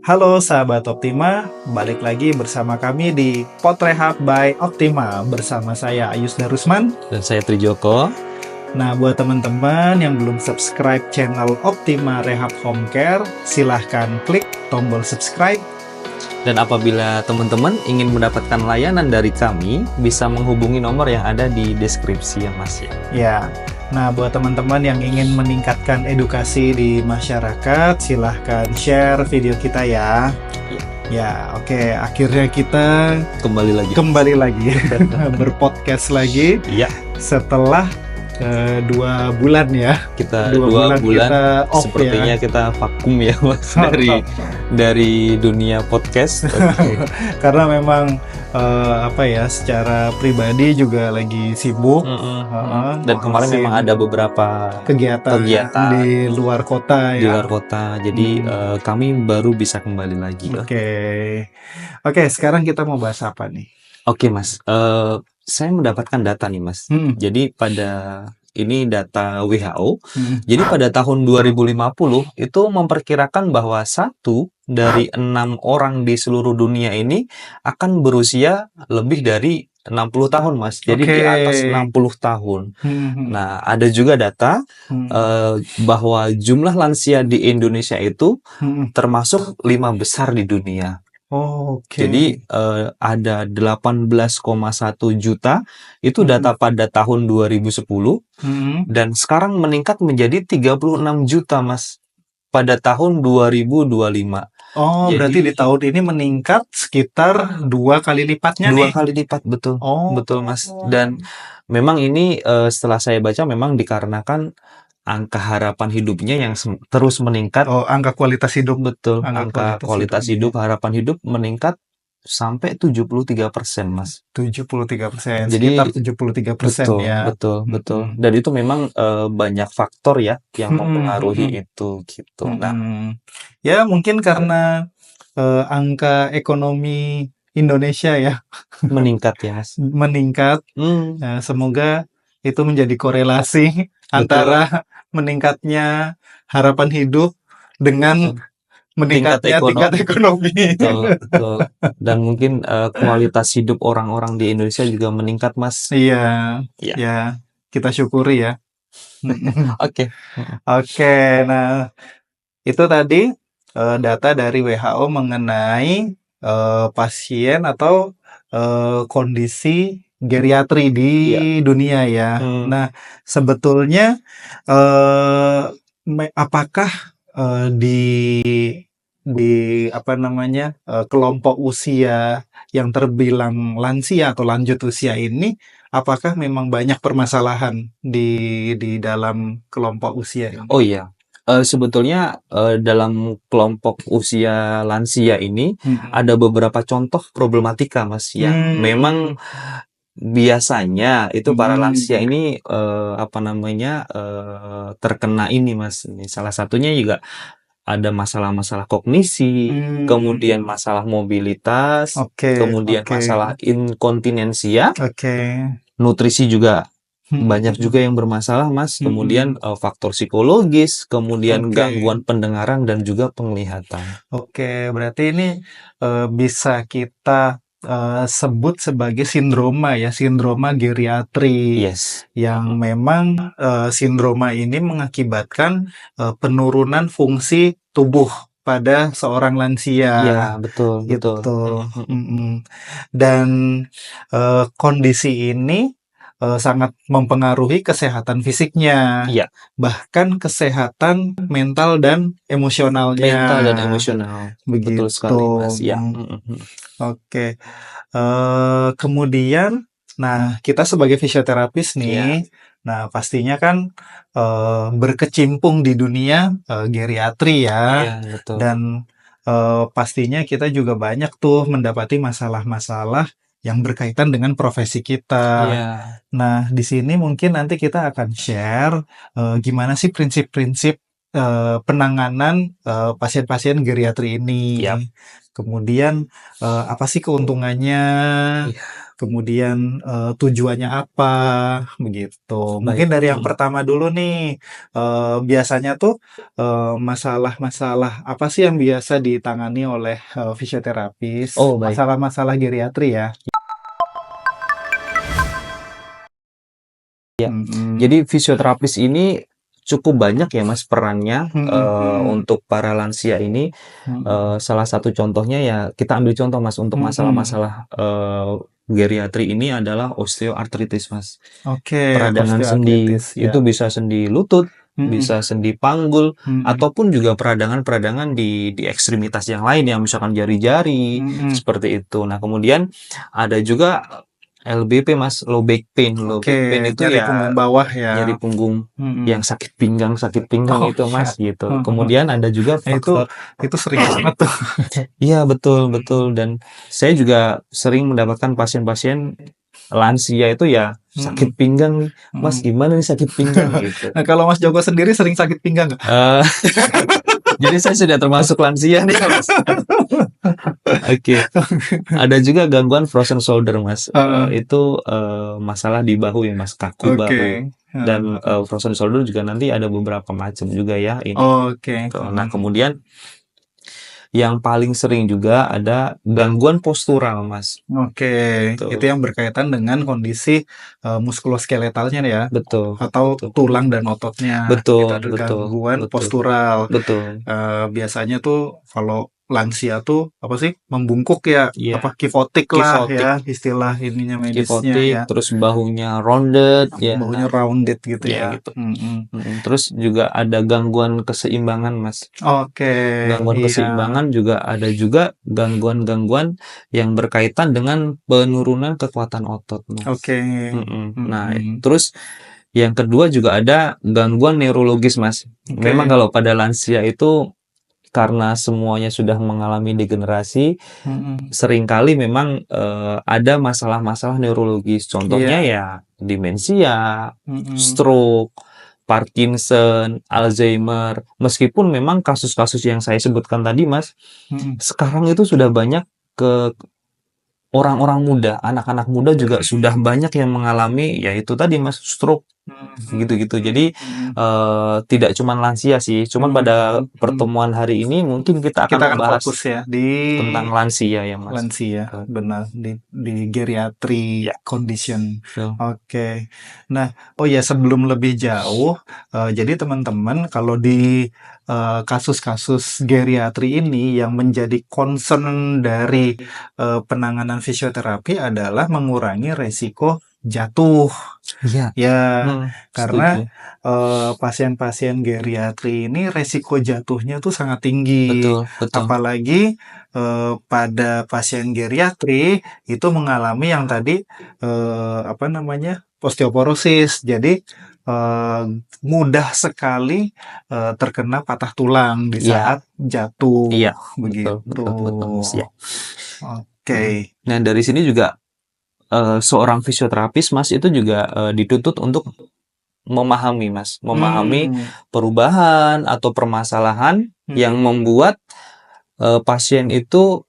Halo sahabat Optima, balik lagi bersama kami di Potrehab by Optima bersama saya Ayus Darusman. Dan saya Trijoko. Nah, buat teman-teman yang belum subscribe channel Optima Rehab Home Care, silahkan klik tombol subscribe. Dan apabila teman-teman ingin mendapatkan layanan dari kami, bisa menghubungi nomor yang ada di deskripsi ya Mas ya. Ya, nah buat teman-teman yang ingin meningkatkan edukasi di masyarakat, silahkan share video kita ya. Ya, oke. Akhirnya kita Kembali lagi berpodcast lagi Iya, setelah 2 bulan ya. kita 2 2 bulan kita off sepertinya ya. kita vakum ya Mas dari dunia podcast. Oke. Karena memang secara pribadi juga lagi sibuk. Dan kemarin ngurusin memang ada beberapa kegiatan di luar kota di ya. luar kota. Jadi kami baru bisa kembali lagi. Oke, sekarang kita mau bahas apa nih? Oke Mas, saya mendapatkan data nih Mas. Jadi ini data WHO. Jadi pada tahun 2050 itu memperkirakan bahwa 1 dari 6 orang di seluruh dunia ini akan berusia lebih dari 60 tahun Mas. Jadi di atas 60 tahun. Nah, ada juga data bahwa jumlah lansia di Indonesia itu termasuk 5 besar di dunia. Jadi ada 18,1 juta itu data pada tahun 2010 dan sekarang meningkat menjadi 36 juta Mas pada tahun 2025. Jadi, berarti di tahun ini meningkat sekitar 2 kali lipatnya 2 kali lipat, betul. Betul Mas. Dan memang ini setelah saya baca memang dikarenakan angka harapan hidupnya yang terus meningkat. Angka kualitas hidup. Betul, angka kualitas hidup, harapan hidup meningkat sampai 73% Mas. 73%, Jadi sekitar 73% ya. Betul. Dan itu memang banyak faktor ya yang mempengaruhi itu gitu. Nah, ya mungkin karena angka ekonomi Indonesia ya meningkat ya Mas. meningkat. Semoga itu menjadi korelasi antara meningkatnya harapan hidup dengan meningkatnya tingkat ekonomi. Betul. Dan mungkin kualitas hidup orang-orang di Indonesia juga meningkat Mas. Iya. Ya, kita syukuri ya. Oke, nah itu tadi data dari WHO mengenai pasien atau kondisi geriatri di dunia ya. Nah, sebetulnya apakah di kelompok usia yang terbilang lansia atau lanjut usia ini, apakah memang banyak permasalahan di dalam kelompok usia ini? Oh iya. Sebetulnya dalam kelompok usia lansia ini ada beberapa contoh problematika Mas yang memang biasanya itu para lansia ini terkena ini Mas. Ini salah satunya juga ada masalah-masalah kognisi, kemudian masalah mobilitas, kemudian masalah inkontinensia, nutrisi juga banyak juga yang bermasalah Mas, kemudian faktor psikologis, kemudian gangguan pendengaran dan juga penglihatan. Berarti ini bisa kita sebut sebagai sindroma ya, sindroma geriatri. Yang memang sindroma ini mengakibatkan penurunan fungsi tubuh pada seorang lansia. Ya, betul. Dan kondisi ini sangat mempengaruhi kesehatan fisiknya, bahkan kesehatan mental dan emosionalnya. Begitu. Betul sekali Mas. Ya. Kemudian, nah kita sebagai fisioterapis nih, nah pastinya kan berkecimpung di dunia geriatri ya. Betul. Dan pastinya kita juga banyak tuh mendapati masalah-masalah yang berkaitan dengan profesi kita. Nah, di sini mungkin nanti kita akan share gimana sih prinsip-prinsip penanganan pasien-pasien geriatri ini. Kemudian apa sih keuntungannya? kemudian tujuannya apa, begitu. Mungkin dari yang pertama dulu nih, biasanya tuh masalah-masalah apa sih yang biasa ditangani oleh fisioterapis? Oh, baik. Masalah-masalah geriatri ya? Ya, jadi fisioterapis ini cukup banyak ya Mas perannya untuk para lansia ini. Salah satu contohnya ya kita ambil contoh Mas untuk masalah-masalah geriatri ini adalah osteoartritis Mas. Oke, Peradangan sendi osteoartritis, ya. itu bisa sendi lutut, bisa sendi panggul, ataupun juga peradangan-peradangan di ekstremitas yang lain yang misalkan jari-jari seperti itu. Nah kemudian ada juga LBP Mas, low back pain. Low back pain itu nyari ya punggung bawah ya. nyari punggung yang sakit pinggang itu Mas gitu. Kemudian ada juga faktor itu sering banget tuh. Iya betul dan saya juga sering mendapatkan pasien-pasien lansia itu ya sakit pinggang nih. Mas gimana nih sakit pinggang gitu. Nah kalau Mas Joko sendiri sering sakit pinggang nggak? Jadi saya sudah termasuk lansia nih Mas. Oke. Ada juga gangguan frozen shoulder Mas. Itu masalah di bahu ya Mas, kaku bahu. Dan frozen shoulder juga nanti ada beberapa macam juga ya ini. Nah kemudian yang paling sering juga ada gangguan postural Mas. Itu yang berkaitan dengan kondisi muskuloskeletalnya ya. Betul. Atau tulang dan ototnya. Betul. Itu ada gangguan postural. Betul. Biasanya tuh kalau lansia tuh apa sih membungkuk ya, apa kifotik lah ya istilah ininya medisnya ya. Terus bahunya rounded ya. Bahunya rounded gitu ya. Gitu. Terus juga ada gangguan keseimbangan Mas. Gangguan keseimbangan juga ada juga gangguan-gangguan yang berkaitan dengan penurunan kekuatan otot Mas. Nah, terus yang kedua juga ada gangguan neurologis Mas. Memang kalau pada lansia itu karena semuanya sudah mengalami degenerasi, seringkali memang ada masalah-masalah neurologis. Contohnya ya demensia, stroke, Parkinson, Alzheimer. Meskipun memang kasus-kasus yang saya sebutkan tadi Mas, sekarang itu sudah banyak ke orang-orang muda, anak-anak muda juga sudah banyak yang mengalami yaitu tadi Mas stroke gitu-gitu. Jadi tidak cuma lansia sih, cuman pada pertemuan hari ini mungkin kita akan membahas fokus ya di tentang lansia ya Mas. Lansia, benar di geriatri condition. Nah, sebelum lebih jauh, jadi teman-teman kalau di kasus-kasus geriatri ini yang menjadi concern dari penanganan fisioterapi adalah mengurangi resiko jatuh. Karena pasien-pasien geriatri ini resiko jatuhnya tuh sangat tinggi. Apalagi pada pasien geriatri itu mengalami yang tadi osteoporosis. Jadi mudah sekali terkena patah tulang di saat jatuh. Begitu. Betul. Nah dari sini juga seorang fisioterapis Mas itu juga dituntut untuk memahami Mas, perubahan atau permasalahan yang membuat pasien itu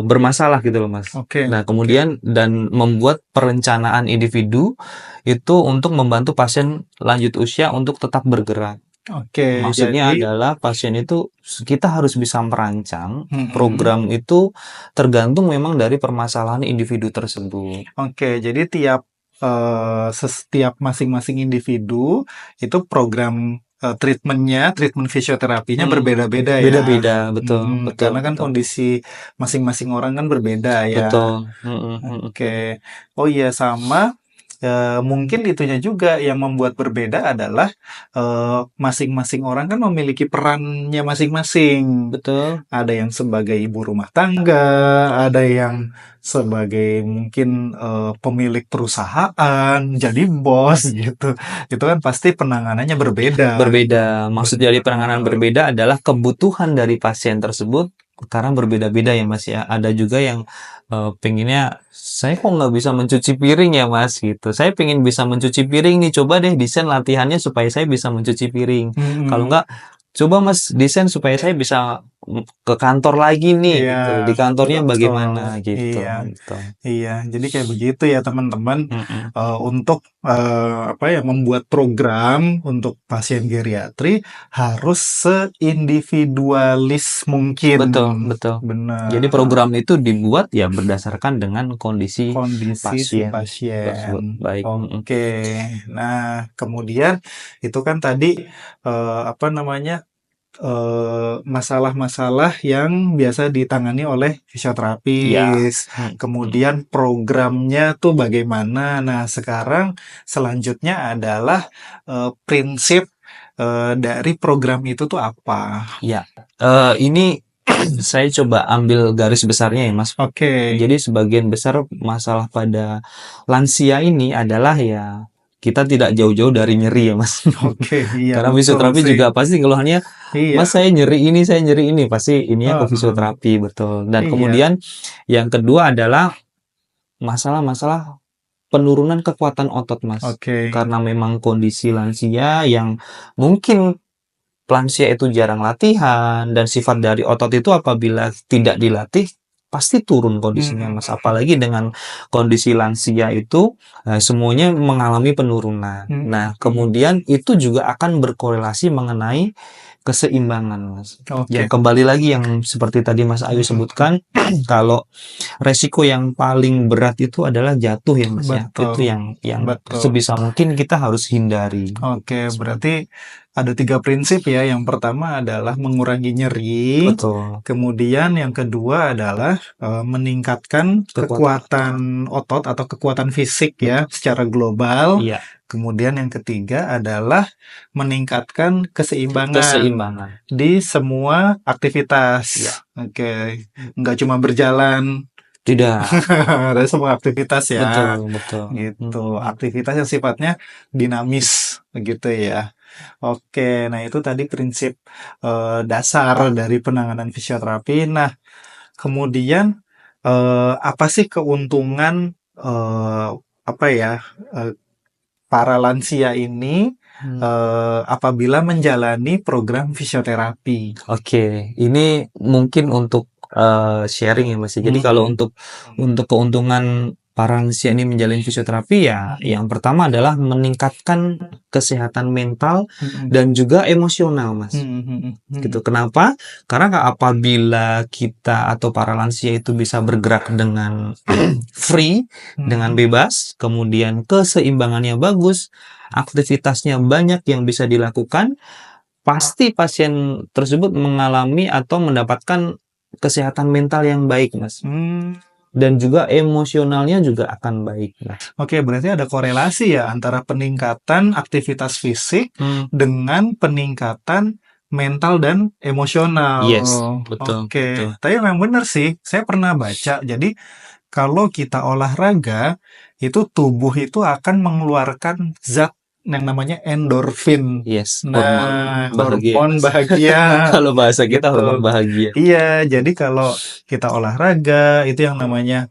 bermasalah gitu loh Mas. Nah kemudian dan membuat perencanaan individu itu untuk membantu pasien lanjut usia untuk tetap bergerak. Maksudnya adalah pasien itu kita harus bisa merancang program itu tergantung memang dari permasalahan individu tersebut. Jadi setiap masing-masing individu itu program treatment fisioterapinya berbeda-beda ya. Beda-beda, betul. Karena kan kondisi masing-masing orang kan berbeda ya. Sama. Mungkin itunya juga yang membuat berbeda adalah masing-masing orang kan memiliki perannya masing-masing. Ada yang sebagai ibu rumah tangga, ada yang sebagai mungkin pemilik perusahaan, jadi bos gitu. Itu kan pasti penanganannya berbeda. Maksud dari penanganan berbeda adalah kebutuhan dari pasien tersebut karena berbeda-beda ya Mas ya. Ada juga yang pengennya saya kok nggak bisa mencuci piring ya Mas gitu. Saya pengen bisa mencuci piring nih, coba deh desain latihannya supaya saya bisa mencuci piring. Kalau nggak, coba Mas desain supaya saya bisa ke kantor lagi nih Iya, gitu. Di kantornya betul. bagaimana gitu. Iya, Gitu. iya. Jadi kayak begitu ya teman-teman. Mm-mm. Untuk apa ya, membuat program untuk pasien geriatri harus seindividualis mungkin. Betul, betul. Jadi Benar. program itu dibuat ya berdasarkan dengan kondisi Kondisi si pasien tersebut. pasien. Baik. Mm-mm. Oke. Nah, kemudian itu kan tadi apa namanya, masalah-masalah yang biasa ditangani oleh Ya. fisioterapis. Mm-mm. Kemudian programnya tuh bagaimana. Nah, sekarang selanjutnya adalah prinsip dari program itu tuh apa? Ya. Ini saya coba ambil garis besarnya ya, Mas. Oke. Jadi sebagian besar masalah pada lansia ini adalah ya kita tidak jauh-jauh dari nyeri ya, Mas. Oke, iya Karena betul fisioterapi sih. juga pasti keluhannya, Iya. Mas saya nyeri ini, pasti ini ya ke Heeh. fisioterapi, betul. Dan Iya. kemudian yang kedua adalah masalah-masalah penurunan kekuatan otot, Mas. Oke. Karena memang kondisi lansia yang mungkin lansia itu jarang latihan dan sifat dari otot itu apabila tidak dilatih pasti turun kondisinya, Hmm. Mas. Apalagi dengan kondisi lansia itu semuanya mengalami penurunan. Nah, kemudian itu juga akan berkorelasi mengenai keseimbangan, Mas. Ya, Oke. kembali lagi yang seperti tadi Mas Ayu sebutkan, kalau resiko yang paling berat itu adalah jatuh ya, Mas ya. Betul. Itu yang Betul. sebisa mungkin kita harus hindari. Oke, berarti ada 3 prinsip ya. Yang pertama adalah mengurangi nyeri. Betul. Kemudian yang kedua adalah meningkatkan kekuatan otot atau kekuatan fisik ya secara global. Iya. Kemudian yang ketiga adalah meningkatkan keseimbangan Keseimbangan. di semua aktivitas. Iya. Oke, nggak cuma berjalan. Tidak. Ada semua aktivitas ya. Betul, betul. Gitu. Aktivitas yang sifatnya dinamis begitu ya. Oke, nah itu tadi prinsip dasar dari penanganan fisioterapi. Nah, kemudian apa sih keuntungan apa ya para lansia ini apabila menjalani program fisioterapi? Oke, ini mungkin untuk sharing ya Mas. Jadi kalau untuk keuntungan para lansia ini menjalani fisioterapi ya, yang pertama adalah meningkatkan kesehatan mental dan juga emosional, Mas. Gitu. Kenapa? Karena apabila kita atau para lansia itu bisa bergerak dengan free, dengan bebas, kemudian keseimbangannya bagus, aktivitasnya banyak yang bisa dilakukan, pasti pasien tersebut mengalami atau mendapatkan kesehatan mental yang baik, Mas. Dan juga emosionalnya juga akan baik. Oke, berarti ada korelasi ya antara peningkatan aktivitas fisik dengan peningkatan mental dan emosional. Yes, betul. Oke, betul. tapi memang benar sih. Saya pernah baca. Jadi kalau kita olahraga, itu tubuh itu akan mengeluarkan zat yang namanya endorfin. Yes, Nah, bahagia. hormon bahagia. Kalau bahasa kita Gitu. hormon bahagia. Iya, jadi kalau kita olahraga itu yang namanya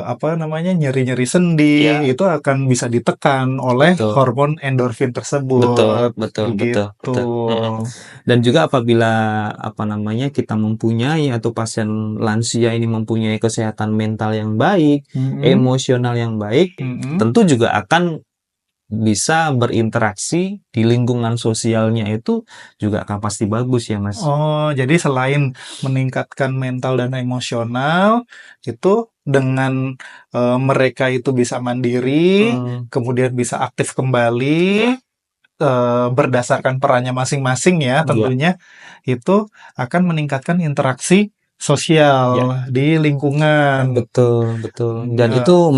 apa namanya nyeri-nyeri sendi itu akan bisa ditekan oleh hormon endorfin tersebut. Betul. Betul. Dan juga apabila apa namanya kita mempunyai atau pasien lansia ini mempunyai kesehatan mental yang baik, emosional yang baik, tentu juga akan bisa berinteraksi di lingkungan sosialnya itu juga akan pasti bagus ya Mas. Oh, jadi selain meningkatkan mental dan emosional, itu dengan mereka itu bisa mandiri, kemudian bisa aktif kembali, berdasarkan perannya masing-masing ya tentunya, itu akan meningkatkan interaksi sosial di lingkungan. Betul. Dan itu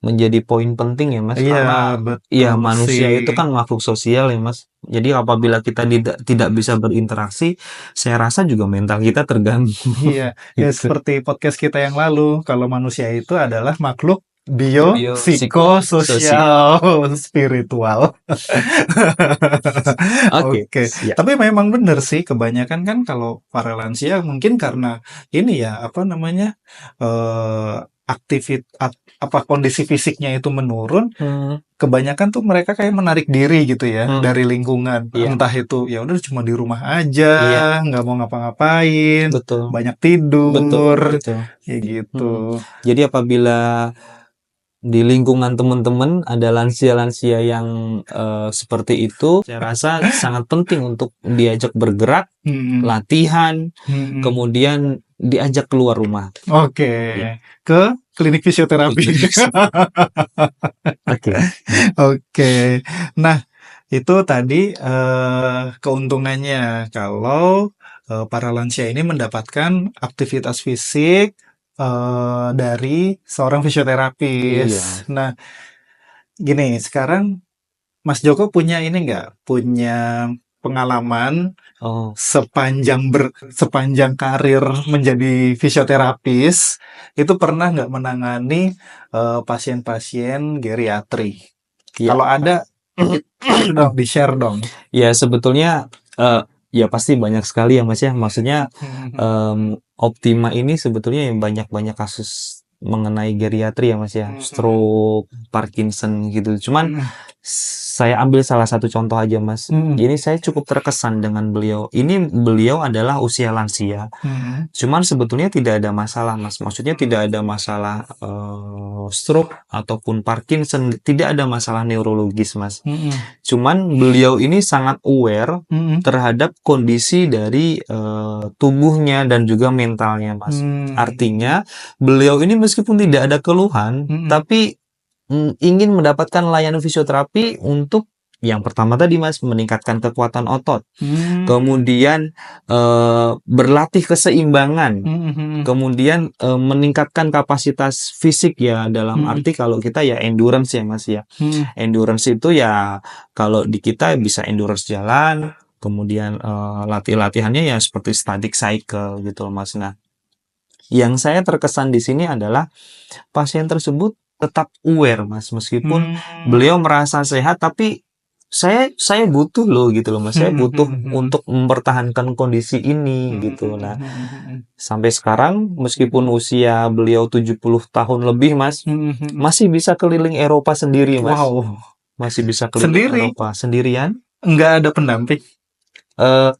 menjadi poin penting ya Mas, karena ya manusia itu kan makhluk sosial ya Mas. Jadi apabila kita tidak bisa berinteraksi, saya rasa juga mental kita terganggu. Iya, ya seperti podcast kita yang lalu, kalau manusia itu adalah makhluk psikososial spiritual. Oke. Tapi memang benar sih, kebanyakan kan kalau para lansia mungkin karena ini ya apa namanya kondisi fisiknya itu menurun, kebanyakan tuh mereka kayak menarik diri gitu ya dari lingkungan. Entah itu ya udah cuma di rumah aja, nggak mau ngapa-ngapain, banyak tidur, kayak gitu. Jadi apabila di lingkungan teman-teman ada lansia-lansia yang seperti itu, saya rasa sangat penting untuk diajak bergerak, latihan, kemudian diajak keluar rumah. Oke. Ke klinik fisioterapi. Oke. Nah, itu tadi keuntungannya kalau para lansia ini mendapatkan aktivitas fisik dari seorang fisioterapis. Nah, gini, sekarang Mas Joko punya ini nggak? Punya pengalaman sepanjang karir menjadi fisioterapis, itu pernah nggak menangani pasien-pasien geriatri? Kalau ada, dong di-share dong. Ya sebetulnya ya pasti banyak sekali ya Mas ya. Maksudnya Optima ini sebetulnya yang banyak kasus mengenai geriatri ya Mas ya. Stroke, Parkinson gitu. Cuman saya ambil salah satu contoh aja Mas. Ini saya cukup terkesan dengan beliau. Ini beliau adalah usia lansia. Cuman sebetulnya tidak ada masalah Mas. Maksudnya tidak ada masalah stroke ataupun Parkinson. Tidak ada masalah neurologis Mas. Cuman beliau ini sangat aware terhadap kondisi dari tubuhnya dan juga mentalnya Mas. Artinya beliau ini meskipun tidak ada keluhan, tapi ingin mendapatkan layanan fisioterapi untuk yang pertama tadi Mas, meningkatkan kekuatan otot, kemudian berlatih keseimbangan, kemudian meningkatkan kapasitas fisik ya, dalam arti kalau kita ya endurance ya Mas ya. Endurance itu ya kalau di kita bisa endurance jalan, kemudian latihannya ya seperti static cycle gitu loh Mas. Nah, yang saya terkesan di sini adalah pasien tersebut tetap aware Mas, meskipun beliau merasa sehat, tapi saya butuh loh gitu loh Mas, saya butuh untuk mempertahankan kondisi ini gitu. Nah, sampai sekarang meskipun usia beliau 70 tahun lebih Mas, masih bisa keliling Eropa sendiri Mas. Wow. Masih bisa keliling Eropa sendirian. Enggak ada pendamping?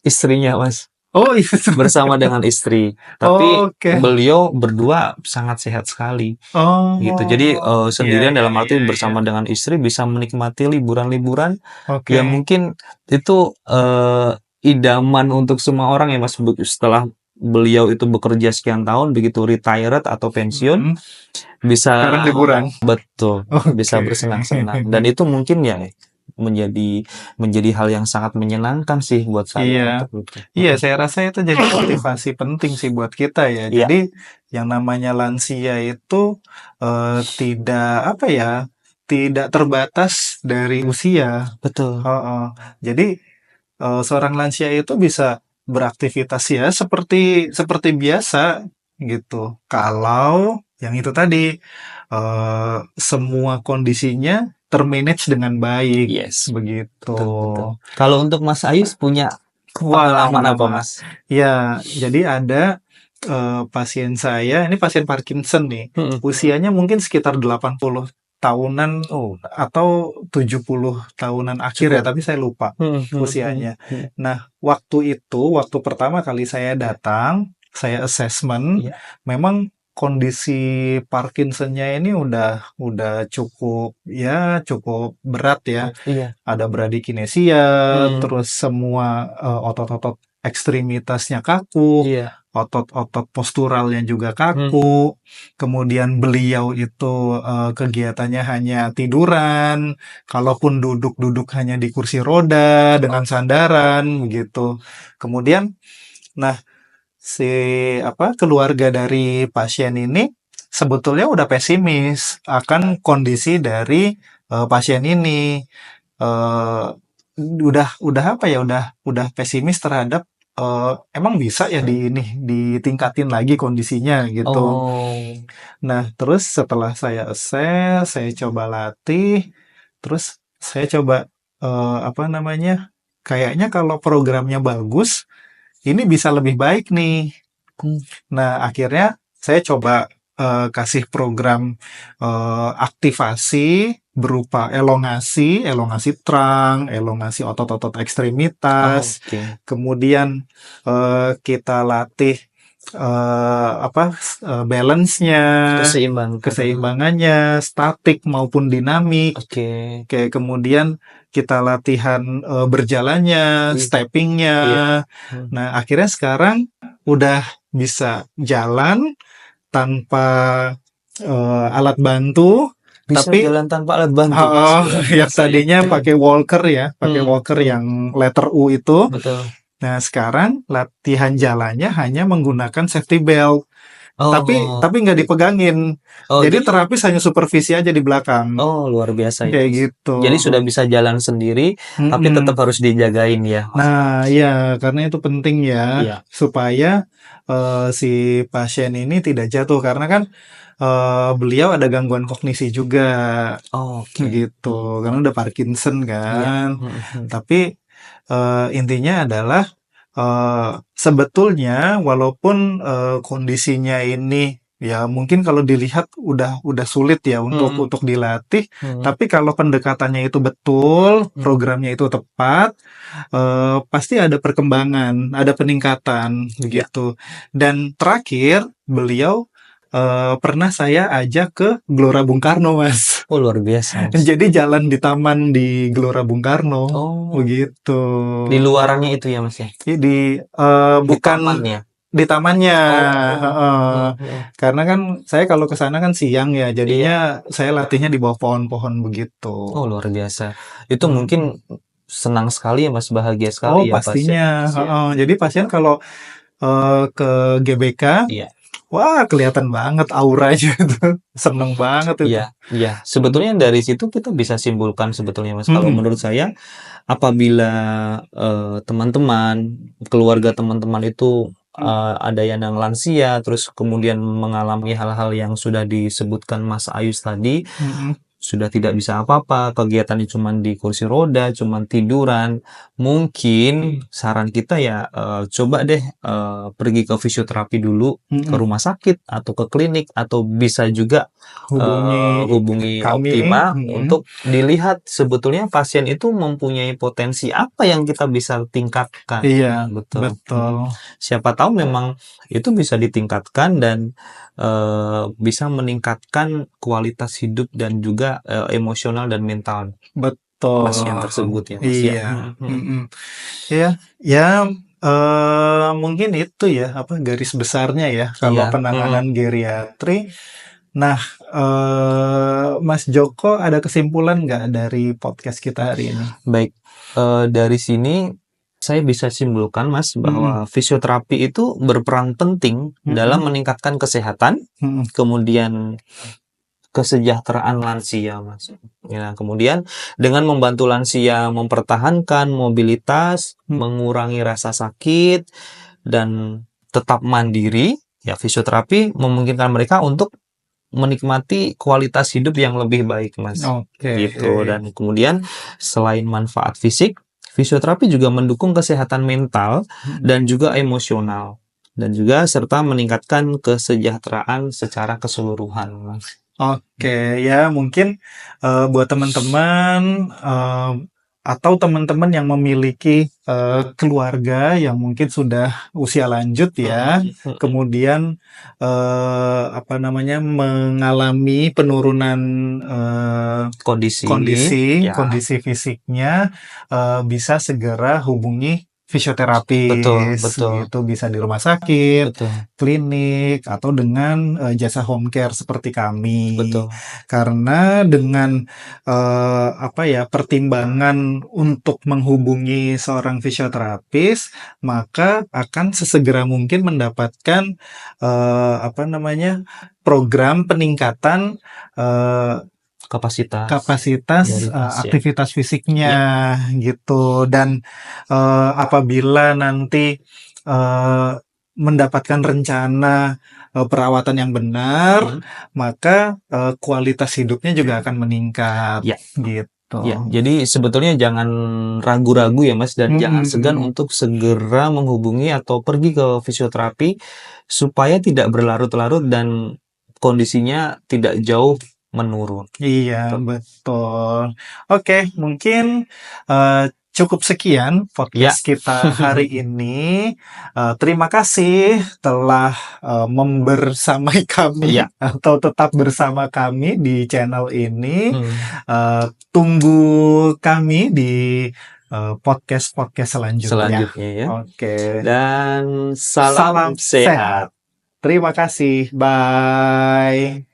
Istrinya Mas. Oh iya, bersama dengan istri. Tapi beliau berdua sangat sehat sekali. Gitu. Jadi sendirian dalam arti bersama dengan istri bisa menikmati liburan-liburan. Ya mungkin itu idaman untuk semua orang ya Mas. Setelah beliau itu bekerja sekian tahun, begitu retired atau pensiun, bisa sekarang liburan. Betul. Bisa bersenang-senang. Dan itu mungkin ya menjadi hal yang sangat menyenangkan sih buat saya. Iya, saya rasa itu jadi motivasi penting sih buat kita ya. Jadi yang namanya lansia itu tidak terbatas dari usia. Betul. Jadi seorang lansia itu bisa beraktivitas ya seperti biasa gitu. Kalau yang itu tadi semua kondisinya termanage dengan baik. Begitu. Betul. Kalau untuk Mas Ayus punya pengalaman apa Mas? Ya, jadi ada pasien saya, ini pasien Parkinson nih, usianya mungkin sekitar 80 tahunan atau 70 tahunan akhir ya, tapi saya lupa usianya. Nah, waktu pertama kali saya datang, saya assessment, memang kondisi Parkinson-nya ini udah cukup berat ya. Ada bradikinesia, terus semua otot-otot ekstremitasnya kaku, otot-otot posturalnya juga kaku. Kemudian beliau itu kegiatannya hanya tiduran, kalaupun duduk hanya di kursi roda dengan sandaran gitu. Kemudian keluarga dari pasien ini sebetulnya udah pesimis akan kondisi dari pasien ini. Udah pesimis terhadap emang bisa ya ditingkatin lagi kondisinya gitu. Nah, terus setelah saya assess, saya coba latih, terus saya coba kayaknya kalau programnya bagus, ini bisa lebih baik nih. Nah, akhirnya saya coba kasih program aktivasi berupa elongasi trunk, elongasi otot-otot ekstremitas. Kemudian kita latih balance-nya, keseimbangannya, statik maupun dinamik. Kayak kemudian kita latihan berjalannya, steppingnya. Nah, akhirnya sekarang udah bisa jalan tanpa alat bantu. Bisa tapi jalan tanpa alat bantu. Yang tadinya pakai walker ya, yang letter U itu. Betul. Nah, sekarang latihan jalannya hanya menggunakan safety belt. Tapi nggak dipegangin. Jadi terapis hanya supervisi aja di belakang. Luar biasa ya. Kayak gitu. Jadi sudah bisa jalan sendiri, tapi tetap harus dijagain ya. Nah, iya, karena itu penting ya, supaya si pasien ini tidak jatuh, karena kan beliau ada gangguan kognisi juga. Gitu, karena udah Parkinson kan. Tapi intinya adalah sebetulnya walaupun kondisinya ini ya mungkin kalau dilihat udah sulit ya untuk dilatih, tapi kalau pendekatannya itu betul, programnya itu tepat, pasti ada perkembangan, ada peningkatan begitu. Dan terakhir beliau pernah saya ajak ke Gelora Bung Karno, Mas. Luar biasa. Jadi jalan di taman di Gelora Bung Karno. Begitu. Di luarannya itu ya, Mas ya? Bukan di tamannya. Karena kan saya kalau ke sana kan siang ya, jadinya saya latihnya di bawah pohon-pohon begitu. Luar biasa. Itu mungkin senang sekali ya, Mas, bahagia sekali ya pastinya. Jadi pasien kalau ke GBK, wah, kelihatan banget auranya itu. Seneng banget itu. Iya. Sebetulnya dari situ kita bisa simpulkan sebetulnya, Mas. Kalau menurut saya, apabila teman-teman, keluarga teman-teman itu ada yang lansia, terus kemudian mengalami hal-hal yang sudah disebutkan Mas Ayus tadi, sudah tidak bisa apa-apa, kegiatannya cuma di kursi roda, cuma tiduran, mungkin saran kita ya coba deh pergi ke fisioterapi dulu, ke rumah sakit atau ke klinik, atau bisa juga hubungi Optima untuk dilihat sebetulnya pasien itu mempunyai potensi apa yang kita bisa tingkatkan. Iya, betul. Siapa tahu memang itu bisa ditingkatkan dan bisa meningkatkan kualitas hidup dan juga emosional dan mental pasien tersebut ya, Mas. Ya, mungkin itu ya garis besarnya ya kalau penanganan geriatri. Nah, Mas Joko ada kesimpulan nggak dari podcast kita hari ini? Baik, dari sini saya bisa simpulkan, Mas, bahwa fisioterapi itu berperan penting dalam meningkatkan kesehatan, kemudian kesejahteraan lansia, Mas. Ya, kemudian dengan membantu lansia mempertahankan mobilitas, mengurangi rasa sakit, dan tetap mandiri, ya fisioterapi memungkinkan mereka untuk menikmati kualitas hidup yang lebih baik, Mas. Gitu. Dan kemudian selain manfaat fisik, fisioterapi juga mendukung kesehatan mental dan juga emosional, dan juga serta meningkatkan kesejahteraan secara keseluruhan, Mas. Ya mungkin buat teman-teman atau teman-teman yang memiliki keluarga yang mungkin sudah usia lanjut ya, kemudian mengalami penurunan kondisi fisiknya, bisa segera hubungi fisioterapis. Betul. Itu bisa di rumah sakit, klinik, atau dengan jasa home care seperti kami. Karena dengan pertimbangan untuk menghubungi seorang fisioterapis, maka akan sesegera mungkin mendapatkan program peningkatan kapasitas aktivitas fisiknya gitu. Dan apabila nanti mendapatkan rencana perawatan yang benar, maka kualitas hidupnya juga akan meningkat gitu. Jadi sebetulnya jangan ragu-ragu ya, Mas, dan jangan segan untuk segera menghubungi atau pergi ke fisioterapi supaya tidak berlarut-larut dan kondisinya tidak jauh menurun. Iya, betul. Oke, mungkin cukup sekian podcast kita hari ini. Terima kasih telah membersamai kami atau tetap bersama kami di channel ini. Tunggu kami di podcast-podcast selanjutnya ya. Oke. Dan salam sehat. Terima kasih. Bye.